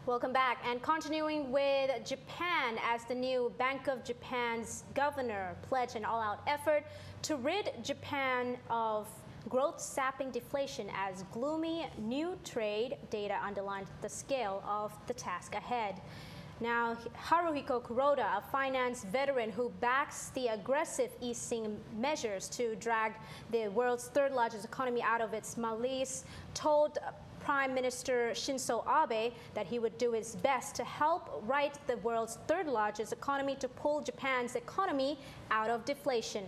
Welcome back. And continuing with Japan, as the new Bank of Japan's governor pledged an all-out effort to rid Japan of growth-sapping deflation as gloomy new trade data underlined the scale of the task ahead. Now, Haruhiko Kuroda, a finance veteran who backs the aggressive easing measures to drag the world's third largest economy out of its malaise, told Prime Minister Shinzo Abe that he would do his best to help right the world's third largest economy to pull Japan's economy out of deflation.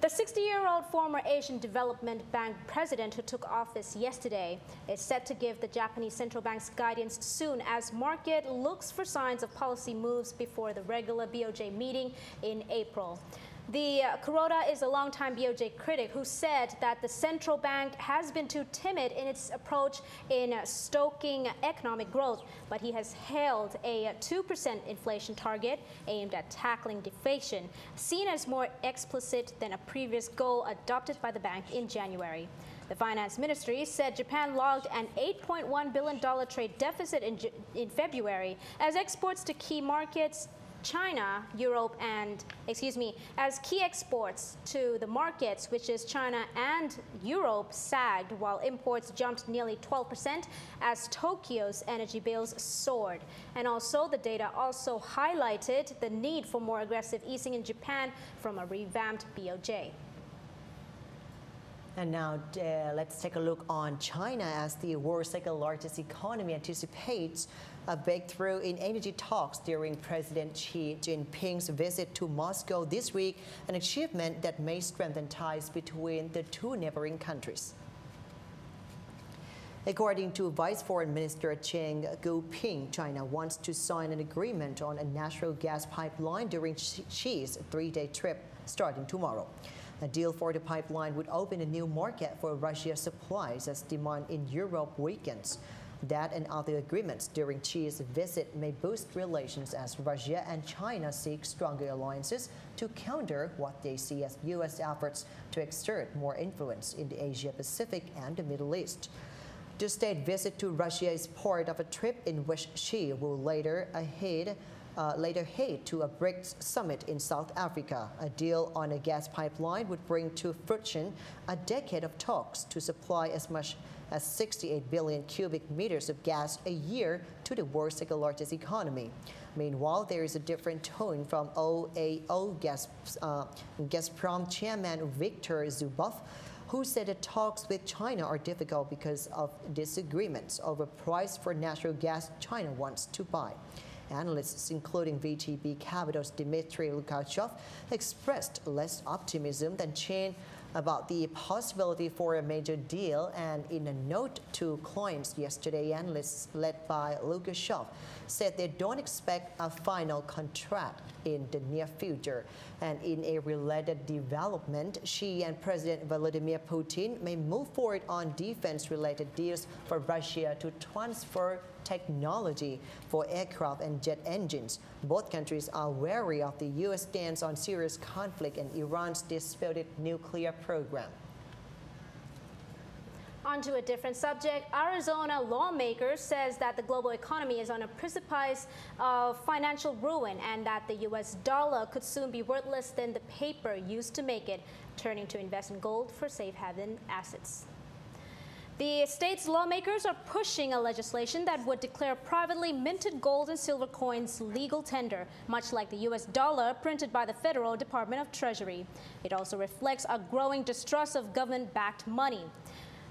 The 60-year-old former Asian Development Bank president who took office yesterday is set to give the Japanese central bank's guidance soon as market looks for signs of policy moves before the regular BOJ meeting in April. The Kuroda is a longtime BOJ critic who said that the central bank has been too timid in its approach in stoking economic growth, but he has hailed a 2% inflation target aimed at tackling deflation, seen as more explicit than a previous goal adopted by the bank in January. The finance ministry said Japan logged an $8.1 billion trade deficit in February as exports to key markets China, Europe, and, as key exports to the markets, which is China and Europe, sagged while imports jumped nearly 12% as Tokyo's energy bills soared. And also, the data also highlighted the need for more aggressive easing in Japan from a revamped BOJ. And now let's take a look on China as the world's second largest economy anticipates a breakthrough in energy talks during President Xi Jinping's visit to Moscow this week, an achievement that may strengthen ties between the two neighboring countries. According to Vice Foreign Minister Cheng Guoping, China wants to sign an agreement on a natural gas pipeline during Xi's three-day trip starting tomorrow. A deal for the pipeline would open a new market for Russia's supplies as demand in Europe weakens. That and other agreements during Xi's visit may boost relations as Russia and China seek stronger alliances to counter what they see as U.S. efforts to exert more influence in the Asia-Pacific and the Middle East. The state visit to Russia is part of a trip in which Xi will later head to a BRICS summit in South Africa. A deal on a gas pipeline would bring to fruition a decade of talks to supply as much as 68 billion cubic meters of gas a year to the world's second largest economy. Meanwhile, there is a different tone from OAO Gazprom chairman Viktor Zubov, who said that talks with China are difficult because of disagreements over price for natural gas China wants to buy. Analysts, including VTB Capital's Dmitry Lukashov, expressed less optimism than Chen about the possibility for a major deal, and in a note to clients yesterday, analysts led by Lukashov said they don't expect a final contract in the near future. And in a related development, Xi and President Vladimir Putin may move forward on defense-related deals for Russia to transfer technology for aircraft and jet engines. Both countries are wary of the U.S. stance on Syria's conflict and Iran's disputed nuclear program. On to a different subject. Arizona lawmakers says that the global economy is on a precipice of financial ruin and that the U.S. dollar could soon be worthless than the paper used to make it, turning to invest in gold for safe haven assets. The state's lawmakers are pushing a legislation that would declare privately minted gold and silver coins legal tender, much like the U.S. dollar printed by the Federal Department of Treasury. It also reflects a growing distrust of government-backed money.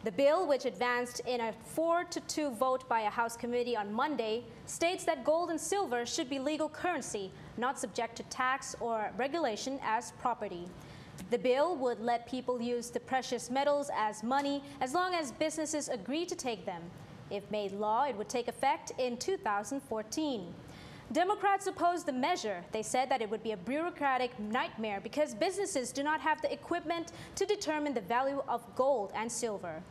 The bill, which advanced in a 4-2 vote by a House committee on Monday, states that gold and silver should be legal currency, not subject to tax or regulation as property. The bill would let people use the precious metals as money as long as businesses agree to take them. If made law, it would take effect in 2014. Democrats opposed the measure. They said that it would be a bureaucratic nightmare because businesses do not have the equipment to determine the value of gold and silver.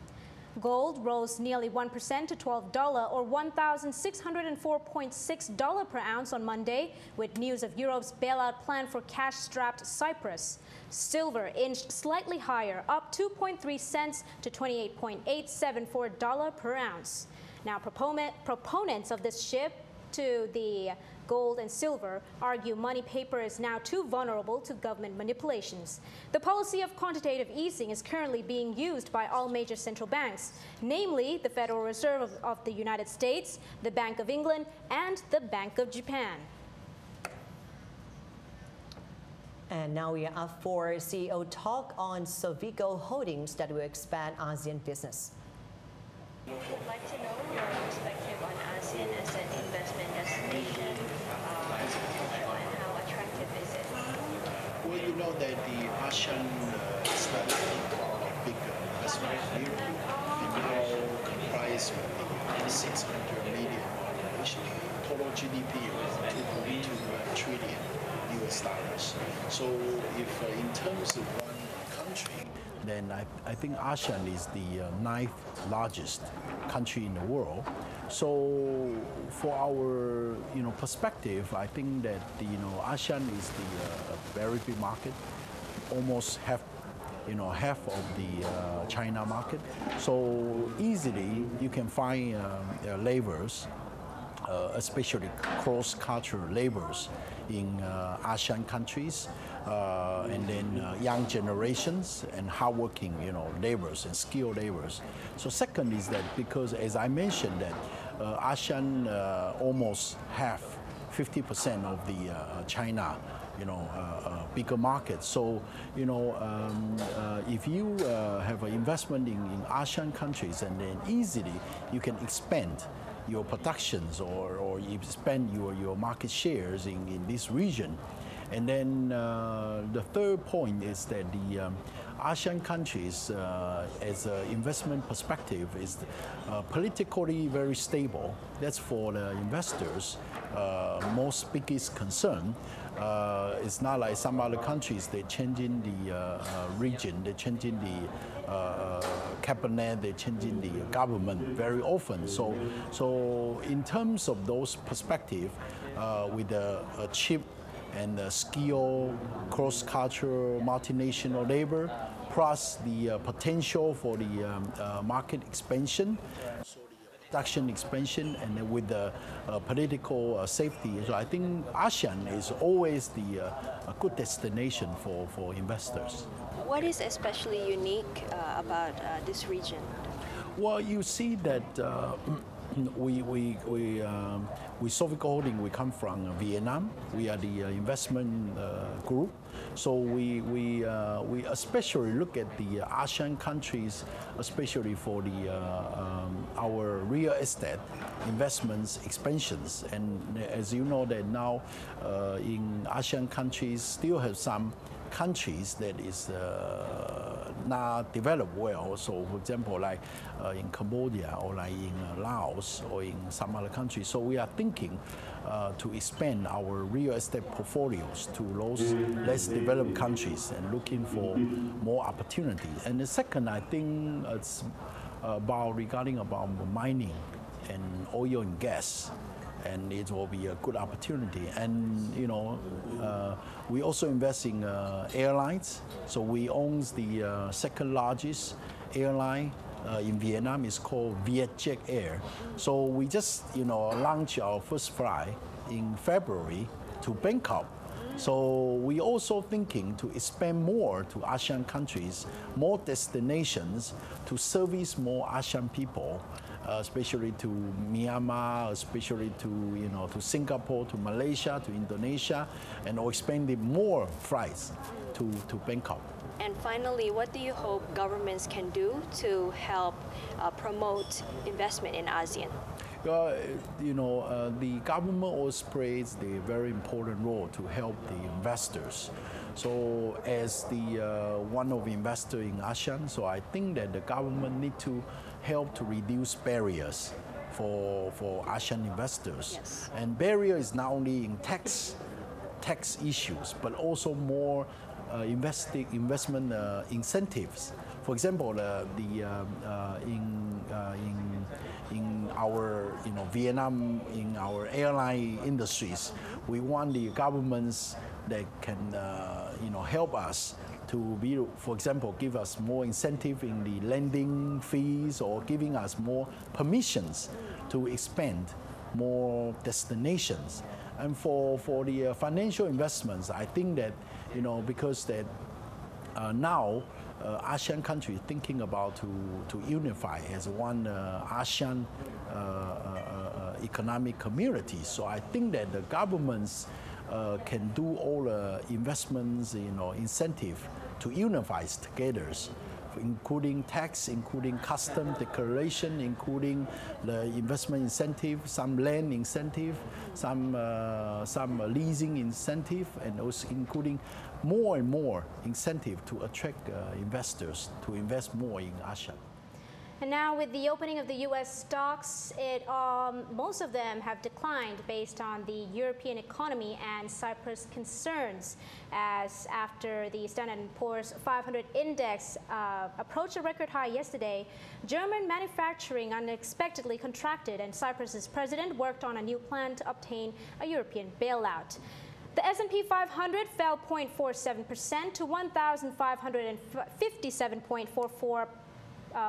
Gold rose nearly 1% to $12 or $1,604.6 per ounce on Monday, with news of Europe's bailout plan for cash-strapped Cyprus. Silver inched slightly higher, up 2.3 cents to $28.874 per ounce. Now, proponents of this shift to the gold and silver argue money paper is now too vulnerable to government manipulations. The policy of quantitative easing is currently being used by all major central banks, namely the Federal Reserve of the United States, the Bank of England, and the Bank of Japan. And now we are up for CEO talk on Sovico Holdings that will expand ASEAN business. We'd like to know your perspective on ASEAN as an investment destination, its potential, and how attractive is it? Well, you know that the ASEAN is not a big investment community. It now comprises the 600 million population. Total GDP of 2.2 trillion US dollars. So if in terms of one country, then I think ASEAN is the ninth largest country in the world. So for our perspective, I think that ASEAN is the very big market, almost half of the China market. So easily you can find laborers, especially cross-cultural laborers in ASEAN countries, and then young generations and hardworking, laborers and skilled laborers. So second is that because, as I mentioned, that ASEAN almost have 50% of the China, bigger market. So, if you have an investment in ASEAN countries, and then easily you can expand your productions or you expand your market shares in this region. And then the third point is that the ASEAN countries, as an investment perspective, is politically very stable. That's for the investors' most biggest concern. It's not like some other countries, they're changing the region, they're changing the cabinet, they're changing the government very often. So in terms of those perspectives, with a cheap and skilled cross-cultural multinational labor, plus the potential for the market expansion, production expansion, and then with the political safety. So I think ASEAN is always a good destination for investors. What is especially unique about this region? Well, you see that we Sovico Holding, we come from Vietnam. We are the investment group. So we especially look at the ASEAN countries, especially for the our real estate investments expansions. And as you know that now in ASEAN countries still have some countries that is not developed well. So for example, like in Cambodia or like in Laos or in some other countries. So we are thinking to expand our real estate portfolios to those less developed countries and looking for more opportunities. And the second, I think it's regarding mining and oil and gas. And it will be a good opportunity. And we also invest in airlines. So we own the second largest airline in Vietnam. It's called Vietjet Air. So we just launched our first flight in February to Bangkok. So we also thinking to expand more to ASEAN countries, more destinations to service more ASEAN people. Especially to Myanmar, especially to Singapore, to Malaysia, to Indonesia, and expanding more flights to Bangkok. And finally, what do you hope governments can do to help promote investment in ASEAN? The government always plays the very important role to help the investors. So as the one of the investor in ASEAN, so I think that the government need to help to reduce barriers for ASEAN investors. Yes. And barrier is not only in tax issues, but also more investment incentives. For example, in our Vietnam, in our airline industries, we want the governments that can help us to be, for example, give us more incentive in the lending fees or giving us more permissions to expand more destinations. And for the financial investments, I think that, because that now ASEAN countries thinking about to unify as one ASEAN economic community. So I think that the governments can do all the investments, incentive to unify together, including tax, including custom declaration, including the investment incentive, some land incentive, some leasing incentive, and also including more and more incentive to attract investors to invest more in ASEAN. And now with the opening of the U.S. stocks, most of them have declined based on the European economy and Cyprus concerns, as after the Standard & Poor's 500 index approached a record high yesterday, German manufacturing unexpectedly contracted, and Cyprus's president worked on a new plan to obtain a European bailout. The S&P 500 fell 0.47% to 1,557.44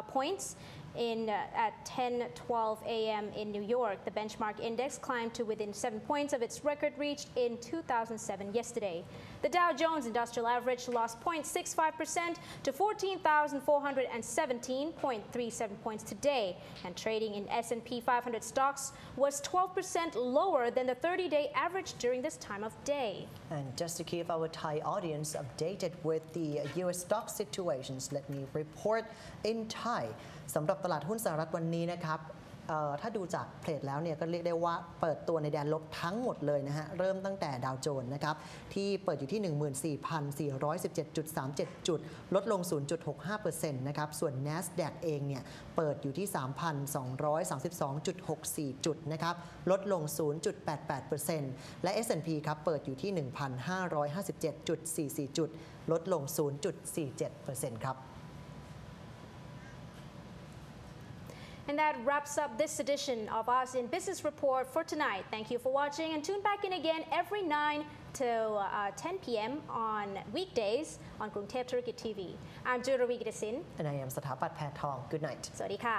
points at 10:12 a.m. in New York. The benchmark index climbed to within 7 points of its record reached in 2007 yesterday. The Dow Jones Industrial Average lost 0.65% to 14,417.37 points today, and trading in S&P 500 stocks was 12% lower than the 30-day average during this time of day. And just to keep our Thai audience updated with the U.S. stock situations, let me report in Thai. สำหรับตลาดหุ้นสหรัฐวันนี้นะครับถ้าดูจากเพจแล้วเนี่ยก็เรียกได้ว่าเปิดตัวในแดนลบทั้งหมดเลยนะฮะเริ่มตั้งแต่ดาวโจนส์นะครับที่เปิดอยู่ที่ 14,417.37 จุดลดลง 0.65% นะครับส่วน NASDAQ เองเนี่ยเปิดอยู่ที่ 3,232.64 จุดนะครับลดลง 0.88% และ S&P ครับเปิดอยู่ที่ 1,557.44 จุดลดลง 0.47% ครับAnd that wraps up this edition of Asean Business Report for tonight. Thank you for watching, and tune back in again every 9 till 10 p.m. on weekdays on Krungthep Thurukit TV. I'm Juravi Gittasin. And I am Sathapat Phathong. Good night. สวัสดีค่ะ